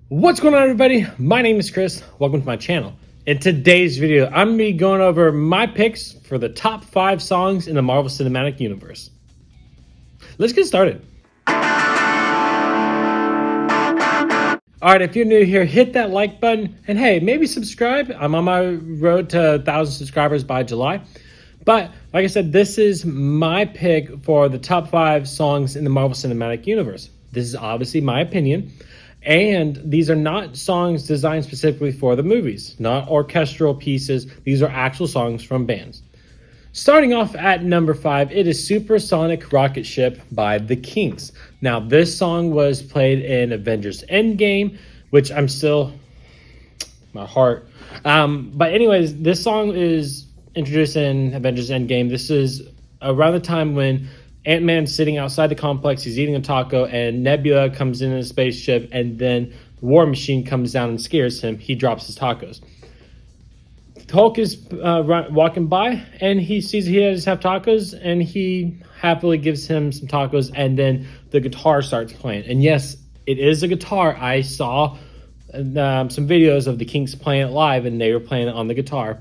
What's going on, everybody? My name is Chris. Welcome to my channel. In today's video, I'm going to be going over my picks for the top 5 songs in the Marvel Cinematic Universe. Let's get started. Alright, if you're new here, hit that like button, and hey, maybe subscribe. I'm on my road to 1,000 subscribers by July. But, like I said, this is my pick for the top 5 songs in the Marvel Cinematic Universe. This is obviously my opinion. And these are not songs designed specifically for the movies, not orchestral pieces. These are actual songs from bands. Starting off at number 5, it is Supersonic Rocket Ship by The Kinks. Now, this song was played in Avengers Endgame, which I'm still, my heart. But anyways, this song is introduced in Avengers Endgame. This is around the time when Ant-Man's sitting outside the complex, he's eating a taco, and Nebula comes in a spaceship, and then the War Machine comes down and scares him. He drops his tacos. Hulk is walking by, and he sees he has tacos, and he happily gives him some tacos, and then the guitar starts playing. And yes, it is a guitar. I saw some videos of the Kinks playing it live, and they were playing it on the guitar.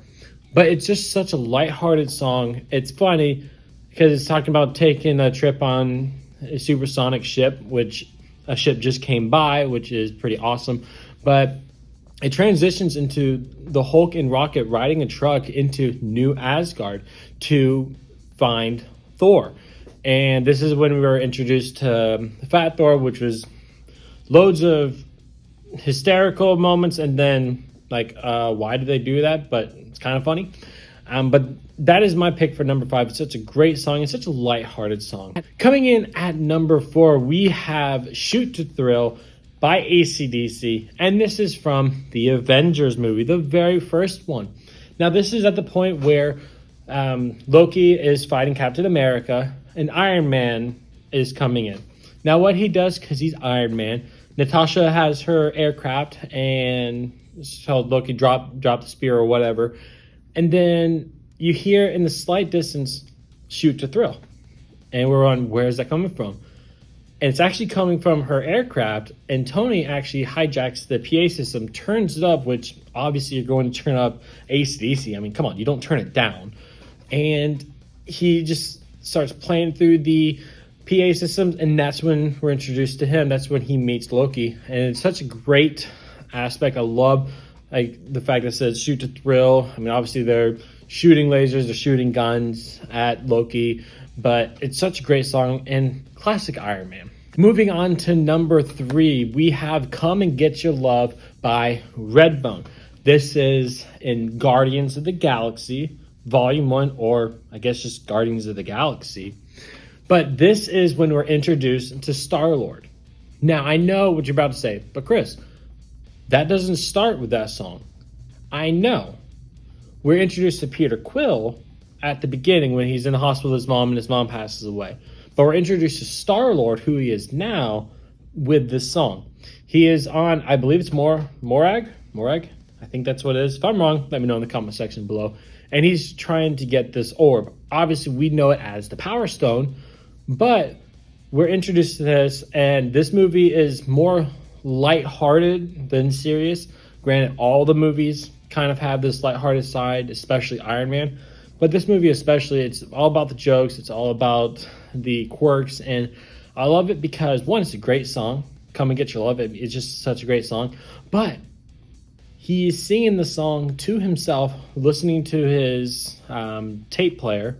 But it's just such a lighthearted song. It's funny because it's talking about taking a trip on a supersonic ship, which a ship just came by, which is pretty awesome. But it transitions into the Hulk and Rocket riding a truck into New Asgard to find Thor. And this is when we were introduced to Fat Thor, which was loads of hysterical moments, and then like, why did they do that? But it's kind of funny. But that is my pick for number 5. It's such a great song. It's such a lighthearted song. Coming in at number 4, we have Shoot to Thrill by AC/DC. And this is from the Avengers movie, the very first one. Now, this is at the point where Loki is fighting Captain America and Iron Man is coming in. Now, what he does, because he's Iron Man, Natasha has her aircraft, and so Loki drop the spear or whatever. And then you hear in the slight distance, Shoot to Thrill. And we're on, where is that coming from? And it's actually coming from her aircraft. And Tony actually hijacks the PA system, turns it up, which obviously you're going to turn up AC/DC. I mean, come on, you don't turn it down. And he just starts playing through the PA systems. And that's when we're introduced to him. That's when he meets Loki. And it's such a great aspect. I love like the fact that it says Shoot to Thrill. I mean, obviously they're shooting lasers, they're shooting guns at Loki, but it's such a great song and classic Iron Man. Moving on to number 3, we have Come and Get Your Love by Redbone. This is in Guardians of the Galaxy, Volume 1, or I guess just Guardians of the Galaxy. But this is when we're introduced to Star-Lord. Now, I know what you're about to say, but Chris, that doesn't start with that song. I know. We're introduced to Peter Quill at the beginning when he's in the hospital with his mom and his mom passes away. But we're introduced to Star-Lord, who he is now, with this song. He is on, I believe it's Morag? I think that's what it is. If I'm wrong, let me know in the comment section below. And he's trying to get this orb. Obviously, we know it as the Power Stone, but we're introduced to this, and this movie is more lighthearted than serious. Granted, all the movies kind of have this lighthearted side, especially Iron Man. But this movie especially, it's all about the jokes. It's all about the quirks. And I love it because, one, it's a great song. Come and Get Your Love. It's just such a great song. But he's singing the song to himself, listening to his tape player.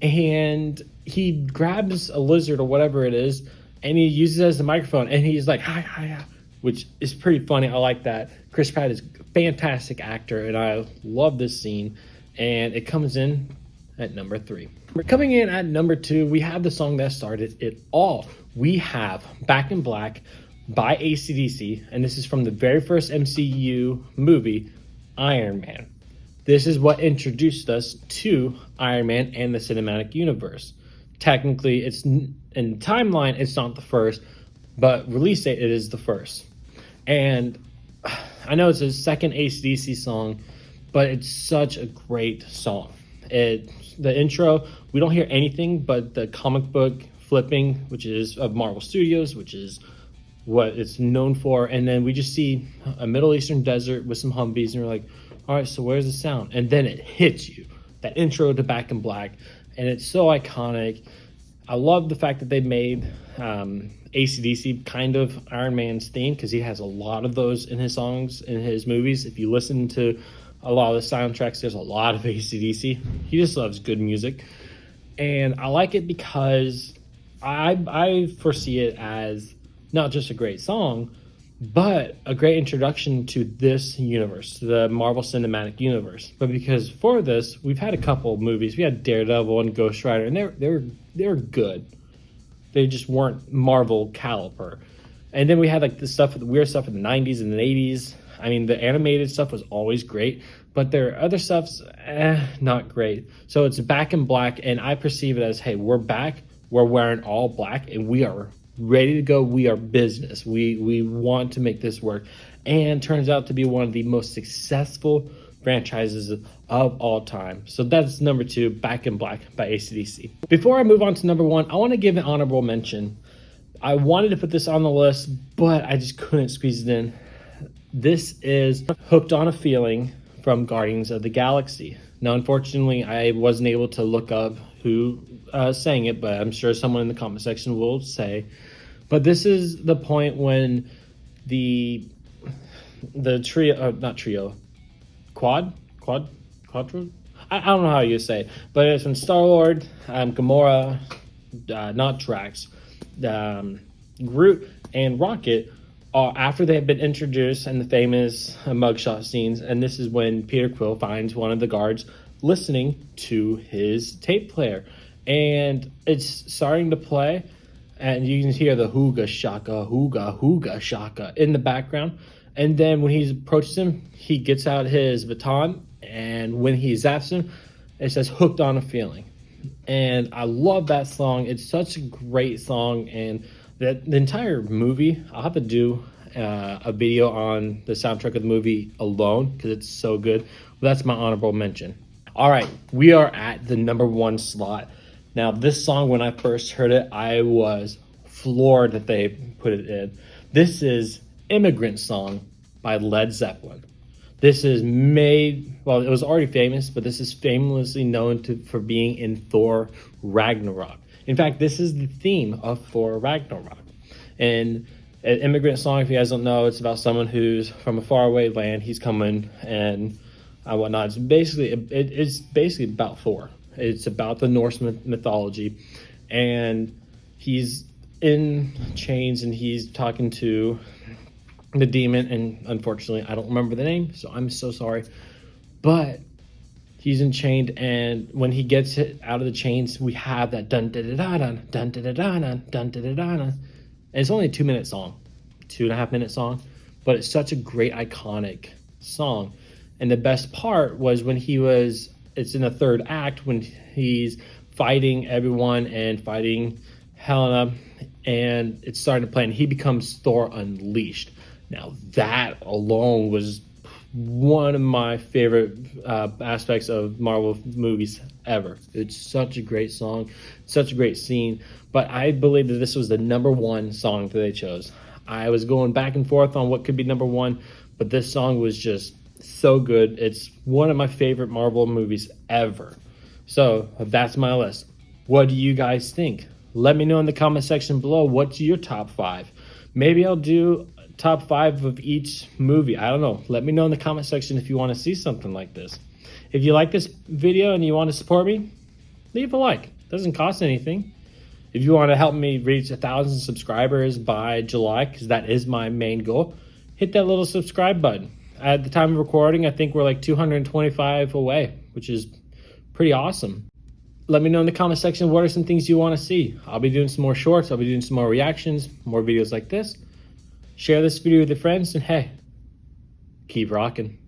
And he grabs a lizard or whatever it is, and he uses it as a microphone. And he's like, hi, which is pretty funny. I like that. Chris Pratt is a fantastic actor, and I love this scene. And it comes in at number 3. We're coming in at number 2. We have the song that started it all. We have Back in Black by AC/DC, and this is from the very first MCU movie, Iron Man. This is what introduced us to Iron Man and the cinematic universe. Technically, it's in the timeline, it's not the first, but release date, it is the first. And I know it's a second AC/DC song, but it's such a great song. The intro, we don't hear anything but the comic book flipping, which is of Marvel Studios, which is what it's known for. And then we just see a Middle Eastern desert with some Humvees, and we're like, all right, so where's the sound? And then it hits you, that intro to Back in Black, and it's so iconic. I love the fact that they made AC/DC kind of Iron Man's theme, because he has a lot of those in his songs, in his movies. If you listen to a lot of the soundtracks, there's a lot of AC/DC. He just loves good music. And I like it because I foresee it as not just a great song, but a great introduction to this universe, the Marvel Cinematic Universe. But because for this, we've had a couple of movies. We had Daredevil and Ghost Rider, and they were good. They just weren't Marvel caliber. And then we had like the weird stuff in the 90s and the 80s. I mean, the animated stuff was always great, but their other stuff's not great. So it's Back in Black, and I perceive it as, hey, we're back. We're wearing all black, and we are ready to go. We are business. We want to make this work. And turns out to be one of the most successful franchises of all time. So that's number 2, Back in Black by AC/DC. Before I move on to number 1, I want to give an honorable mention. I wanted to put this on the list, but I just couldn't squeeze it in. This is Hooked on a Feeling from Guardians of the Galaxy. Now, unfortunately, I wasn't able to look up who sang it, but I'm sure someone in the comment section will say. But this is the point when the trio, not trio, quadro? I don't know how you say it, but it's when Star-Lord, Gamora, not Drax, Groot, and Rocket, after they have been introduced in the famous mugshot scenes, and this is when Peter Quill finds one of the guards listening to his tape player, and it's starting to play, and you can hear the hooga shaka in the background. And then when he approaches him, he gets out his baton, and when he zaps him, it says Hooked on a Feeling. And I love that song. It's such a great song, and the entire movie, I'll have to do a video on the soundtrack of the movie alone, because it's so good. But that's my honorable mention. All right, we are at the number 1 slot. Now, this song, when I first heard it, I was floored that they put it in. This is Immigrant Song by Led Zeppelin. This is made, well, it was already famous, but this is famously known for being in Thor Ragnarok. In fact, this is the theme of Thor Ragnarok. And an Immigrant Song, if you guys don't know, it's about someone who's from a faraway land. He's coming and whatnot. It's basically about Thor. It's about the Norse mythology, and he's in chains, and he's talking to the demon, and unfortunately, I don't remember the name, so I'm so sorry. But he's enchained, and when he gets out of the chains, we have that dun da da da dun dun da da da dun dun da da da. And it's only a 2-minute song, 2.5-minute song, but it's such a great iconic song. And the best part was when it's in the third act, when he's fighting everyone and fighting Helena, and it's starting to play, and he becomes Thor Unleashed. Now that alone was one of my favorite aspects of Marvel movies ever. It's such a great song, such a great scene, but I believe that this was the number 1 song that they chose. I was going back and forth on what could be number 1, but this song was just so good. It's one of my favorite Marvel movies ever. So that's my list. What do you guys think? Let me know in the comment section below. What's your top 5? Maybe I'll do top 5 of each movie. I don't know. Let me know in the comment section if you want to see something like this. If you like this video and you want to support me, leave a like. It doesn't cost anything. If you want to help me reach 1,000 subscribers by July, because that is my main goal, hit that little subscribe button. At the time of recording, I think we're like 225 away, which is pretty awesome. Let me know in the comment section what are some things you want to see. I'll be doing some more shorts. I'll be doing some more reactions, more videos like this. Share this video with your friends, and hey, keep rocking.